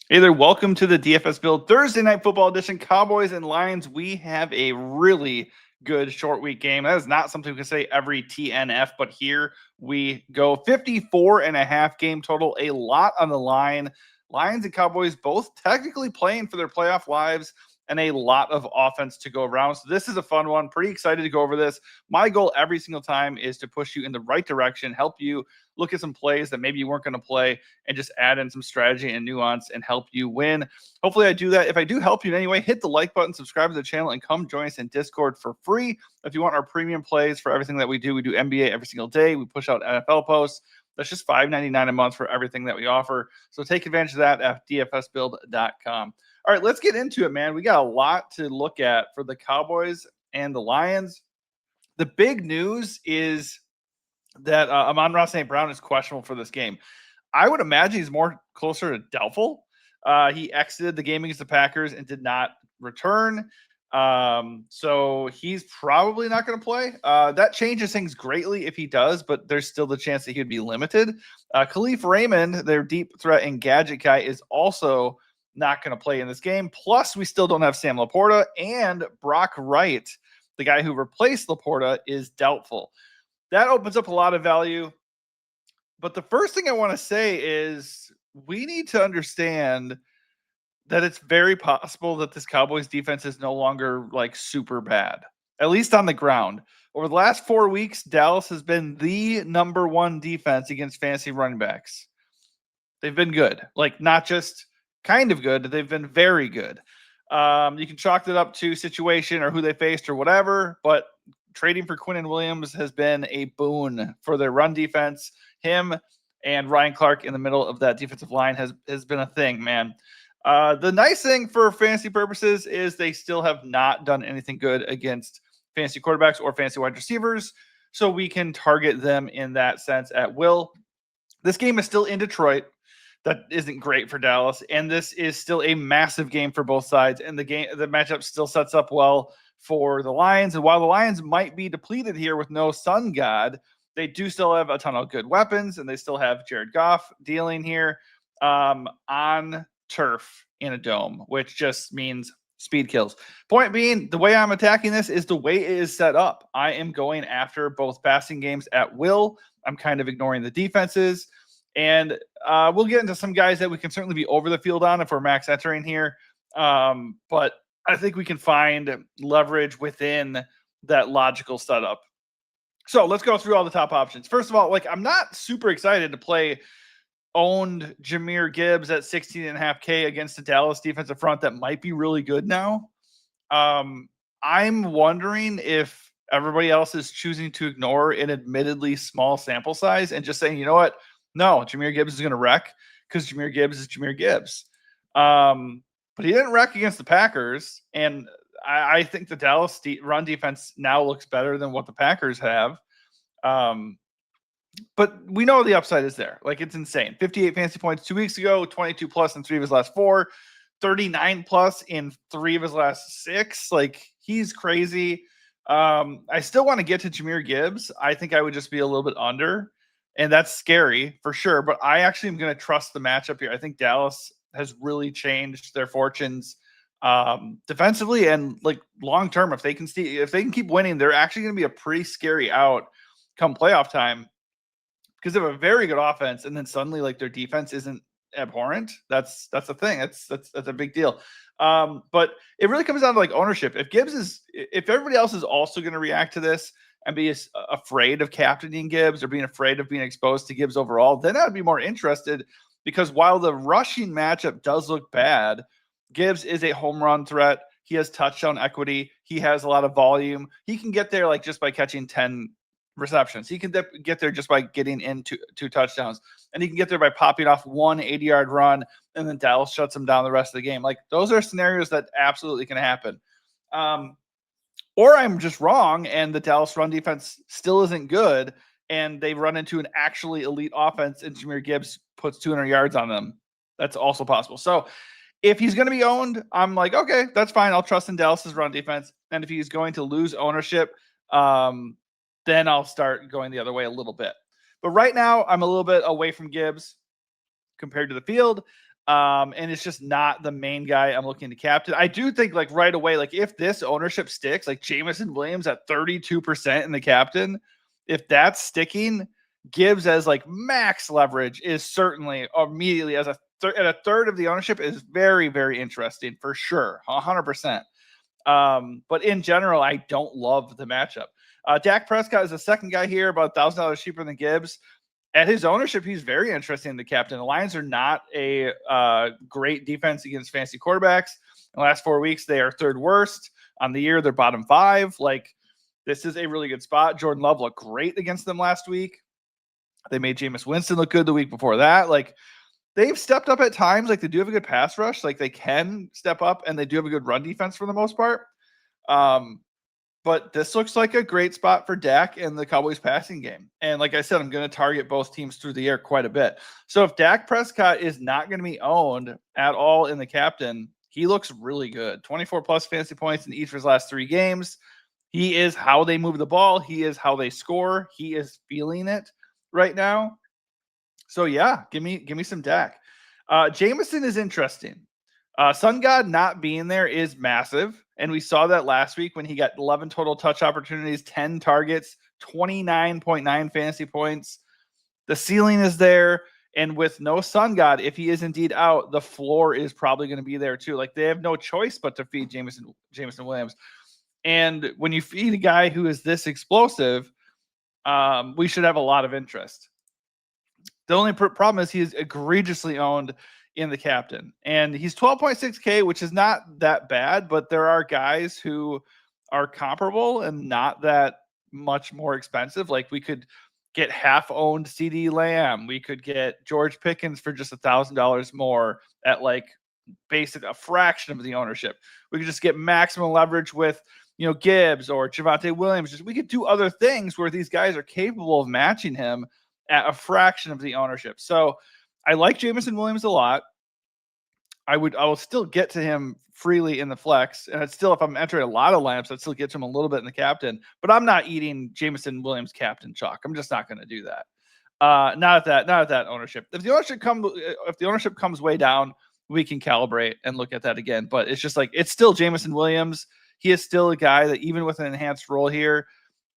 Hey there, welcome to the DFS Build Thursday Night Football Edition. Cowboys and Lions, we have a really good short week game. That is not something we can say every TNF, but here we go. 54.5 game total, a lot on the line. Lions and Cowboys both technically playing for their playoff lives and a lot of offense to go around. So this is a fun one. Pretty excited to go over this. My goal every single time is to push you in the right direction, help you look at some plays that maybe you weren't going to play, and just add in some strategy and nuance and help you win. Hopefully I do that. If I do help you in any way, hit the like button, subscribe to the channel, and come join us in Discord for free. If you want our premium plays for everything that we do NBA every single day. We push out NFL posts. That's just $5.99 a month for everything that we offer. So take advantage of that at dfsbuild.com. All right, let's get into it, man. We got a lot to look at for the Cowboys and the Lions. The big news is that Amon-Ra St. Brown is questionable for this game. I would imagine he's more closer to doubtful. He exited the game against the Packers and did not return. So he's probably not going to play. That changes things greatly if he does, but there's still the chance that he would be limited. Khalif Raymond, their deep threat and gadget guy, is also not going to play in this game. Plus, we still don't have Sam Laporta, and Brock Wright, the guy who replaced Laporta, is doubtful. That opens up a lot of value. But the first thing I want to say is we need to understand that it's very possible that this Cowboys defense is no longer like super bad, at least on the ground. Over the last 4 weeks, Dallas has been the number one defense against fantasy running backs. They've been good, like not just kind of good, they've been very good. You can chalk that up to situation or who they faced or whatever, but trading for Quinnen Williams has been a boon for their run defense. Him and Ryan Clark in the middle of that defensive line has been a thing, man. The nice thing for fantasy purposes is they still have not done anything good against fantasy quarterbacks or fantasy wide receivers, so we can target them in that sense at will. This game is still in Detroit. That isn't great for Dallas, and this is still a massive game for both sides, and the matchup still sets up well for the Lions. And while the Lions might be depleted here with no Sun God, they do still have a ton of good weapons, and they still have Jared Goff dealing here on turf in a dome, which just means speed kills. Point being, the way I'm attacking this is the way it is set up. I am going after both passing games at will. I'm kind of ignoring the defenses. And we'll get into some guys that we can certainly be over the field on if we're max entering here. But I think we can find leverage within that logical setup. So let's go through all the top options. First of all, like I'm not super excited to play owned Jahmyr Gibbs at 16.5K against a Dallas defensive front that might be really good now. I'm wondering if everybody else is choosing to ignore an admittedly small sample size and just saying, you know what? No, Jahmyr Gibbs is going to wreck because Jahmyr Gibbs is Jahmyr Gibbs. But he didn't wreck against the Packers. And I think the Dallas run defense now looks better than what the Packers have. But we know the upside is there. Like, it's insane. 58 fantasy points 2 weeks ago, 22 plus in 3 of his last 4, 39 plus in 3 of his last 6. Like, he's crazy. I still want to get to Jahmyr Gibbs. I think I would just be a little bit under. And that's scary for sure. But I actually am going to trust the matchup here. I think Dallas has really changed their fortunes defensively and like long term. If they can keep winning, they're actually going to be a pretty scary out come playoff time because they have a very good offense. And then suddenly like their defense isn't abhorrent. That's the thing. That's a big deal. But it really comes down to like ownership. If everybody else is also going to react to this and be afraid of captaining Gibbs or being afraid of being exposed to Gibbs overall, then I'd be more interested because while the rushing matchup does look bad, Gibbs is a home run threat. He has touchdown equity. He has a lot of volume. He can get there like just by catching 10 receptions. He can get there just by getting into 2 touchdowns. And he can get there by popping off 1 80-yard run, and then Dallas shuts him down the rest of the game. Like, those are scenarios that absolutely can happen. Or I'm just wrong, and the Dallas run defense still isn't good, and they run into an actually elite offense, and Jahmyr Gibbs puts 200 yards on them. That's also possible. So if he's going to be owned, I'm like, okay, that's fine. I'll trust in Dallas's run defense. And if he's going to lose ownership, then I'll start going the other way a little bit. But right now, I'm a little bit away from Gibbs compared to the field. And it's just not the main guy I'm looking to captain. I do think like right away, like if this ownership sticks, like Jameson Williams at 32% in the captain, if that's sticking, Gibbs as like max leverage is certainly immediately as at a third of the ownership is very, very interesting for sure. 100%. But in general, I don't love the matchup. Dak Prescott is the second guy here, about $1,000 cheaper than Gibbs. At his ownership, he's very interesting in the captain. The Lions are not a great defense against fantasy quarterbacks. In the last 4 weeks, they are third worst. On the year, they're bottom 5. Like, this is a really good spot. Jordan Love looked great against them last week. They made Jameis Winston look good the week before that. Like, they've stepped up at times. Like, they do have a good pass rush. Like, they can step up, and they do have a good run defense for the most part. But this looks like a great spot for Dak and the Cowboys passing game. And like I said, I'm going to target both teams through the air quite a bit. So if Dak Prescott is not going to be owned at all in the captain, he looks really good. 24 plus fantasy points in each of his last 3 games. He is how they move the ball. He is how they score. He is feeling it right now. So yeah, give me some Dak. Jameson is interesting. Sun God not being there is massive. And we saw that last week when he got 11 total touch opportunities, 10 targets, 29.9 fantasy points. The ceiling is there. And with no Sun God, if he is indeed out, the floor is probably going to be there too. Like, they have no choice but to feed Jameson Williams. And when you feed a guy who is this explosive, we should have a lot of interest. The only problem is he is egregiously owned in the captain, and he's 12.6K, which is not that bad, but there are guys who are comparable and not that much more expensive. Like, we could get half owned CeeDee Lamb. We could get George Pickens for just $1,000 more at like basically a fraction of the ownership. We could just get maximum leverage with, Gibbs or Javonte Williams. We could do other things where these guys are capable of matching him at a fraction of the ownership. So I like Jameson Williams a lot. I will still get to him freely in the flex. And it's still, if I'm entering a lot of lineups, I'd still get to him a little bit in the captain, but I'm not eating Jameson Williams captain chalk. I'm just not going to do that. Not at that ownership. If the ownership comes way down, we can calibrate and look at that again. But it's just like, it's still Jameson Williams. He is still a guy that, even with an enhanced role here,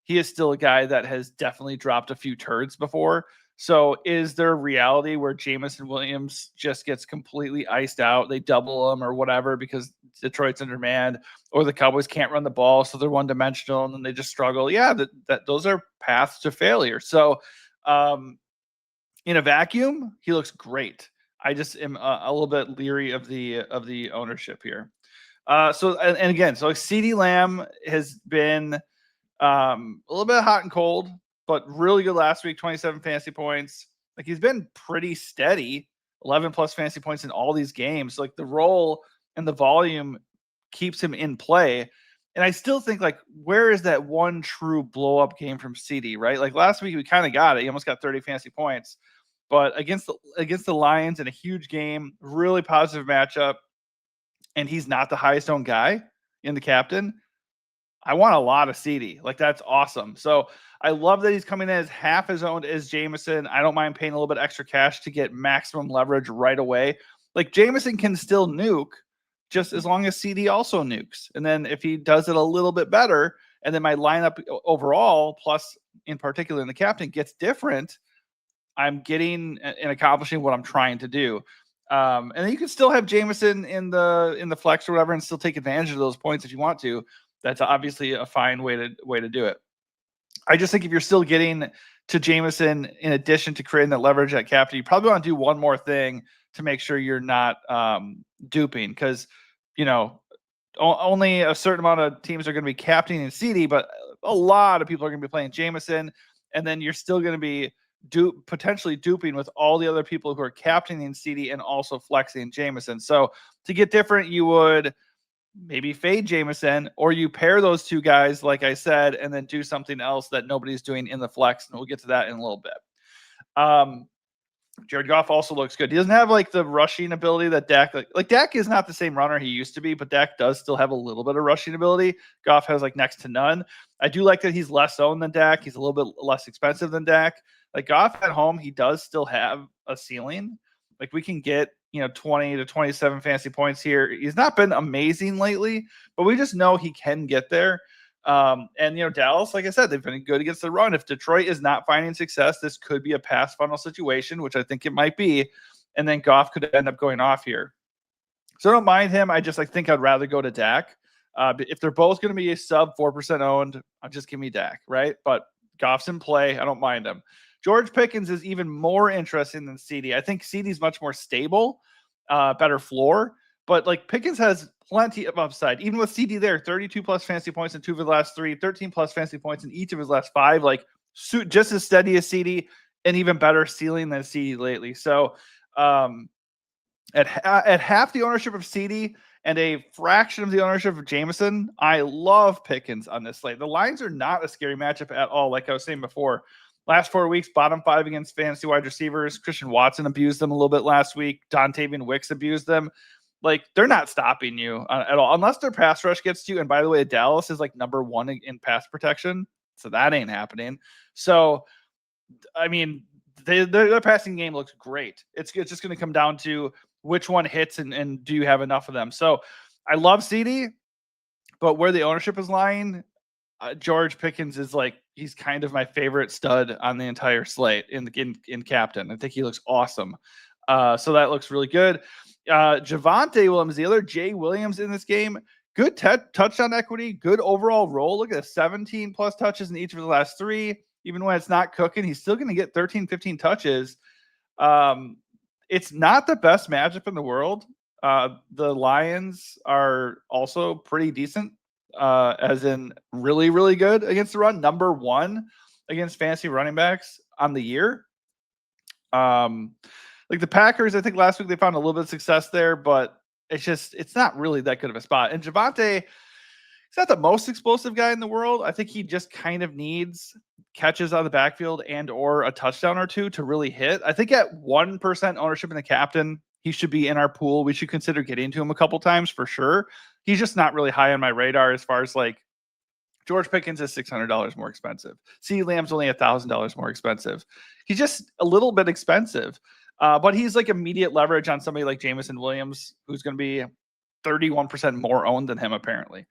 he is still a guy that has definitely dropped a few turds before. So is there a reality where Jameson Williams just gets completely iced out? They double him or whatever because Detroit's undermanned, or the Cowboys can't run the ball, so they're one-dimensional and then they just struggle. Yeah, that those are paths to failure. So in a vacuum, he looks great. I just am a little bit leery of the ownership here. So again, so CeeDee Lamb has been a little bit hot and cold, but really good last week, 27 fantasy points. Like, he's been pretty steady, 11 plus fantasy points in all these games. Like, the role and the volume keeps him in play. And I still think, like, where is that one true blow up game from CD, right? Like, last week we kind of got it. He almost got 30 fantasy points, but against the Lions in a huge game, really positive matchup. And he's not the highest owned guy in the captain. I want a lot of CD. Like, that's awesome. So I love that he's coming in as half as owned as Jameson. I don't mind paying a little bit extra cash to get maximum leverage right away. Like, Jameson can still nuke just as long as CD also nukes. And then if he does it a little bit better, and then my lineup overall, plus in particular in the captain, gets different, I'm getting and accomplishing what I'm trying to do. And then you can still have Jameson in the flex or whatever and still take advantage of those points if you want to. That's obviously a fine way to do it. I just think if you're still getting to Jameson in addition to creating that leverage at captain, you probably want to do one more thing to make sure you're not duping, because only a certain amount of teams are going to be captaining CD, but a lot of people are going to be playing Jameson, and then you're still going to be potentially duping with all the other people who are captaining CD and also flexing Jameson. So to get different, you would maybe fade Jameson, or you pair those two guys, like I said, and then do something else that nobody's doing in the flex. And we'll get to that in a little bit. Jared Goff also looks good. He doesn't have like the rushing ability that Dak, like Dak is not the same runner he used to be, but Dak does still have a little bit of rushing ability. Goff has like next to none. I do like that he's less owned than Dak. He's a little bit less expensive than Dak. Like, Goff at home, he does still have a ceiling. Like we can get, 20 to 27 fantasy points here. He's not been amazing lately, but we just know he can get there. And Dallas, like I said, they've been good against the run. If Detroit is not finding success, this could be a pass funnel situation, which I think it might be. And then Goff could end up going off here. So I don't mind him. I think I'd rather go to Dak. If they're both going to be a sub 4% owned, I'll just give me Dak, right? But Goff's in play. I don't mind him. George Pickens is even more interesting than CD. I think CD's much more stable, better floor. But like Pickens has plenty of upside. Even with CD there, 32 plus fantasy points in 2 of his last 3, 13 plus fantasy points in each of his last 5. Like just as steady as CD and even better ceiling than CD lately. So at half the ownership of CD and a fraction of the ownership of Jameson, I love Pickens on this slate. The lines are not a scary matchup at all. Like I was saying before, last 4 weeks, bottom 5 against fantasy wide receivers. Christian Watson abused them a little bit last week. Dontavian Wicks abused them. Like they're not stopping you at all, unless their pass rush gets to you. And by the way, Dallas is like number 1 in pass protection. So that ain't happening. So, I mean, their passing game looks great. It's just going to come down to which one hits and do you have enough of them. So I love CD, but where the ownership is lying, George Pickens is like, he's kind of my favorite stud on the entire slate in captain. I think he looks awesome. So that looks really good. Javonte Williams, the other Jay Williams in this game, good touchdown equity, good overall role. Look at 17 plus touches in each of the last 3. Even when it's not cooking, he's still going to get 13, 15 touches. It's not the best matchup in the world. The Lions are also pretty decent, as in really, really good against the run. Number 1 against fantasy running backs on the year. Like the Packers, I think last week they found a little bit of success there, but it's not really that good of a spot. And Javonte, he's not the most explosive guy in the world. I think he just kind of needs catches out of the backfield and or a touchdown or 2 to really hit. I think at 1% ownership in the captain, he should be in our pool. We should consider getting to him a couple times for sure. He's just not really high on my radar as far as like George Pickens is $600 more expensive. CeeDee Lamb's only $1,000 more expensive. He's just a little bit expensive. But he's like immediate leverage on somebody like Jameson Williams, who's going to be 31% more owned than him apparently.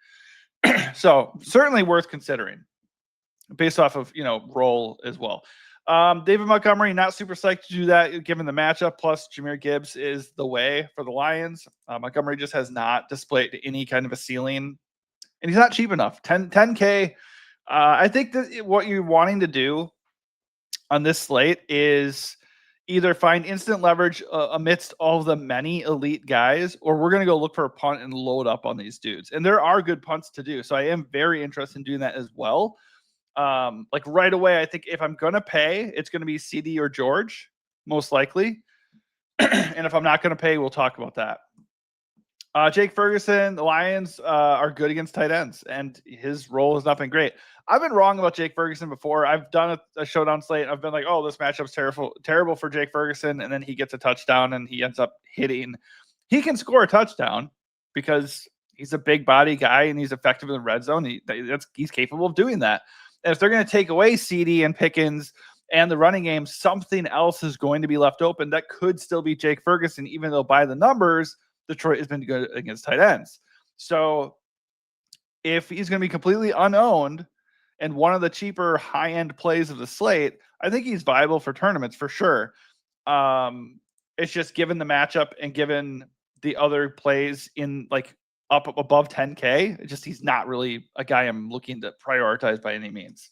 So certainly worth considering based off of, role as well. David Montgomery, not super psyched to do that given the matchup. Plus Jahmyr Gibbs is the way for the Lions. Montgomery just has not displayed any kind of a ceiling and he's not cheap enough. 10K. I think that what you're wanting to do on this slate is either find instant leverage amidst all of the many elite guys, or we're going to go look for a punt and load up on these dudes. And there are good punts to do. So I am very interested in doing that as well. Like right away, I think if I'm going to pay, it's going to be CD or George, most likely. And if I'm not going to pay, we'll talk about that. Jake Ferguson, the Lions are good against tight ends, and his role has not been great. I've been wrong about Jake Ferguson before. I've done a showdown slate. I've been like, oh, this matchup's terrible for Jake Ferguson, and then he gets a touchdown, and he ends up hitting. He can score a touchdown because he's a big body guy, and he's effective in the red zone. He's capable of doing that. And if they're going to take away CD and Pickens and the running game, something else is going to be left open. That could still be Jake Ferguson, even though by the numbers, Detroit has been good against tight ends. So if he's going to be completely unowned and one of the cheaper high-end plays of the slate, I think he's viable for tournaments for sure. It's just given the matchup and given the other plays in like up above 10K, he's not really a guy I'm looking to prioritize by any means.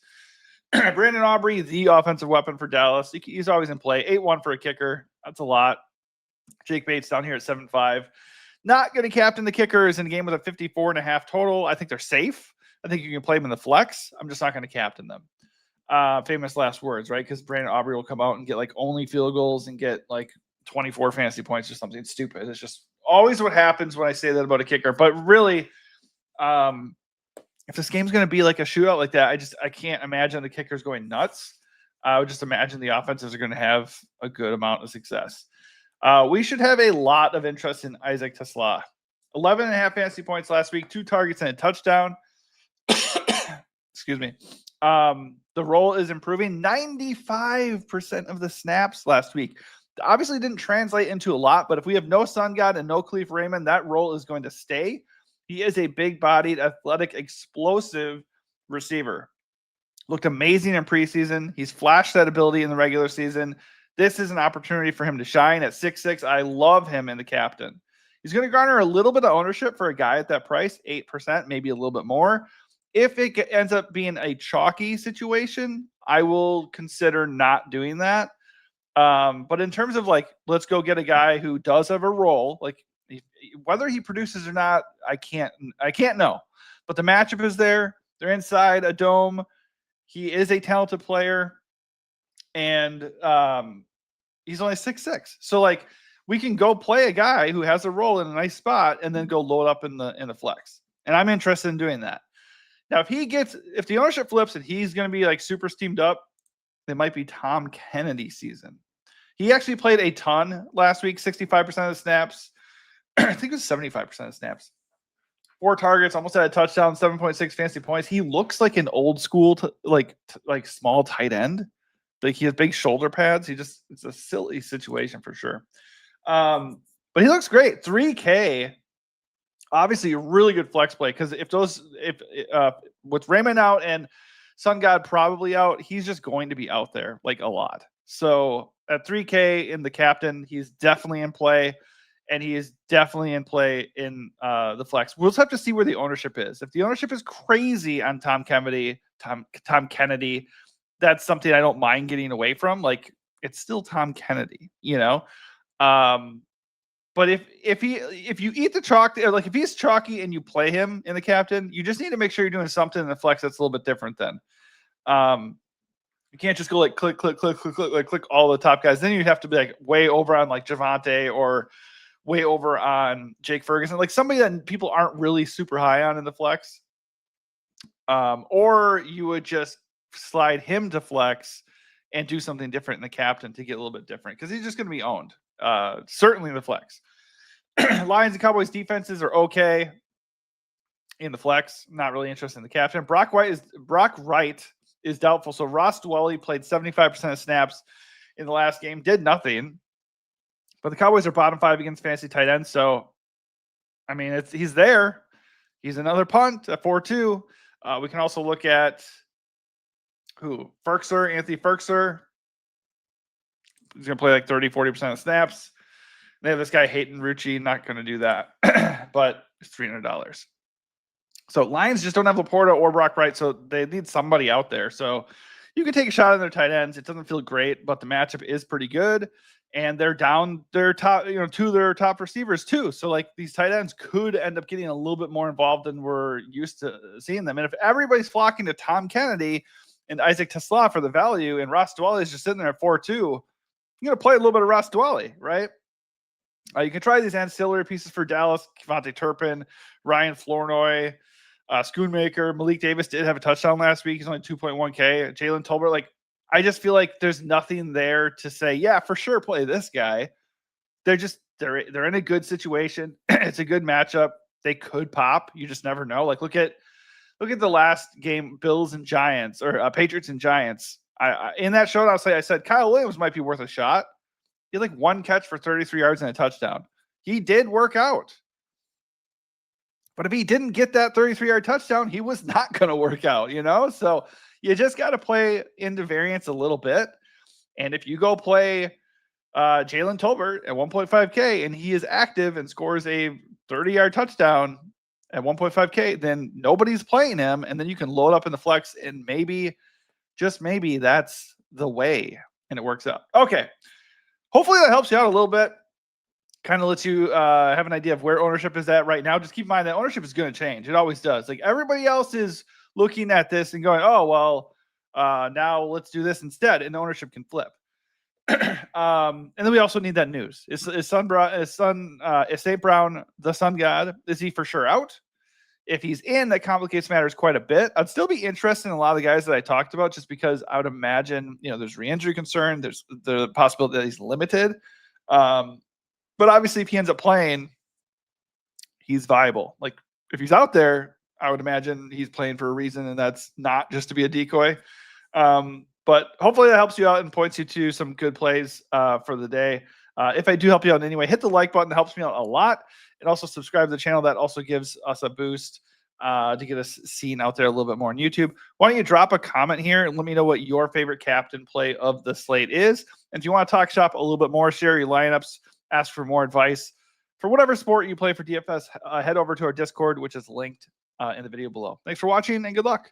Brandon Aubrey, the offensive weapon for Dallas. He's always in play. 8-1 for a kicker. That's a lot. Jake Bates down here at 7-5. Not going to captain the kickers in a game with a 54.5 total. I think they're safe. I think you can play them in the flex. I'm just not going to captain them. Famous last words, right? Because Brandon Aubrey will come out and get like only field goals and get like 24 fantasy points or something stupid. It's just always what happens when I say that about a kicker. But really, if this game's going to be like a shootout like that, I can't imagine the kickers going nuts. I would just imagine the offenses are going to have a good amount of success. We should have a lot of interest in Isaac Tesla. 11.5 fantasy points last week, 2 targets and a touchdown. Excuse me. The role is improving. 95% of the snaps last week. Obviously didn't translate into a lot, but if we have no Sun God and no Khalif Raymond, that role is going to stay. He is a big-bodied, athletic, explosive receiver. Looked amazing in preseason. He's flashed that ability in the regular season. This is an opportunity for him to shine at 6'6". I love him in the captain. He's going to garner a little bit of ownership for a guy at that price, 8%, maybe a little bit more. If it ends up being a chalky situation, I will consider not doing that. But in terms of like, let's go get a guy who does have a role, like whether he produces or not, I can't know. But the matchup is there. They're inside a dome. He is a talented player, and he's only 6'6". So like we can go play a guy who has a role in a nice spot and then go load up in the flex. And I'm interested in doing that. Now, if the ownership flips and he's going to be like super steamed up, it might be Tom Kennedy season. He actually played a ton last week, 65% of the snaps. I think it was 75% of snaps. 4 targets, almost had a touchdown, 7.6 fantasy points. He looks like an old school, like small tight end. Like he has big shoulder pads. It's a silly situation for sure. But he looks great. 3K, obviously a really good flex play because with Raymond out and Sun God probably out, he's just going to be out there like a lot. So at 3K in the captain, he's definitely in play. And he is definitely in play in the flex. We'll just have to see where the ownership is. If the ownership is crazy on Tom Kennedy, that's something I don't mind getting away from. Like it's still Tom Kennedy, you know. But if you eat the chalk, like if he's chalky and you play him in the captain, you just need to make sure you're doing something in the flex that's a little bit different. Then you can't just go like click all the top guys. Then you'd have to be like way over on like Javonte or way over on Jake Ferguson, like somebody that people aren't really super high on in the flex. Or you would just slide him to flex and do something different in the captain to get a little bit different because he's just going to be owned. Certainly in the flex. Lions and Cowboys defenses are okay in the flex. Not really interested in the captain. Brock Wright is doubtful. So Ross Dwelly played 75% of snaps in the last game, did nothing. But the Cowboys are bottom 5 against fantasy tight ends. So, I mean, he's there. He's another punt at 4-2. We can also look at Anthony Ferkser. He's going to play like 30, 40% of snaps. They have this guy, Hayden Rucci, not going to do that. But it's $300. So Lions just don't have Laporta or Brock Wright, so they need somebody out there. So you can take a shot on their tight ends. It doesn't feel great, but the matchup is pretty good. And they're down their top, two of their top receivers too. So like these tight ends could end up getting a little bit more involved than we're used to seeing them. And if everybody's flocking to Tom Kennedy and Isaac Tesla for the value, and Ross Dwelly is just sitting there at 4-2, you're going to play a little bit of Ross Dwelly, right? You can try these ancillary pieces for Dallas, Kevontae Turpin, Ryan Flournoy, Schoonmaker. Malik Davis did have a touchdown last week. He's only 2.1K. Jalen Tolbert, like, I just feel like there's nothing there to say, yeah, for sure, play this guy. They're in a good situation. It's a good matchup. They could pop. You just never know. Like look at the last game, Bills and Giants, or Patriots and Giants. I in that showdown, I said Kyle Williams might be worth a shot. He had like 1 catch for 33 yards and a touchdown. He did work out. But if he didn't get that 33-yard touchdown, he was not going to work out, So you just got to play into variance a little bit. And if you go play Jalen Tolbert at 1.5K and he is active and scores a 30-yard touchdown at 1.5K, then nobody's playing him. And then you can load up in the flex and maybe, just maybe, that's the way. And it works out. Okay. Hopefully that helps you out a little bit. Kind of lets you have an idea of where ownership is at right now. Just keep in mind that ownership is going to change. It always does. Like everybody else is looking at this and going, oh, well, now let's do this instead. And ownership can flip. And then we also need that news. Is St. Brown the Sun God? Is he for sure out? If he's in, that complicates matters quite a bit. I'd still be interested in a lot of the guys that I talked about, just because I would imagine, there's re-injury concern. There's the possibility that he's limited. But obviously, if he ends up playing, he's viable. Like, if he's out there, I would imagine he's playing for a reason, and that's not just to be a decoy. But hopefully that helps you out and points you to some good plays for the day. If I do help you out in any way, hit the like button. That helps me out a lot. And also subscribe to the channel. That also gives us a boost to get us seen out there a little bit more on YouTube. Why don't you drop a comment here and let me know what your favorite captain play of the slate is. And if you want to talk shop a little bit more, share your lineups, ask for more advice for whatever sport you play for DFS, head over to our Discord, which is linked in the video below. Thanks for watching and good luck.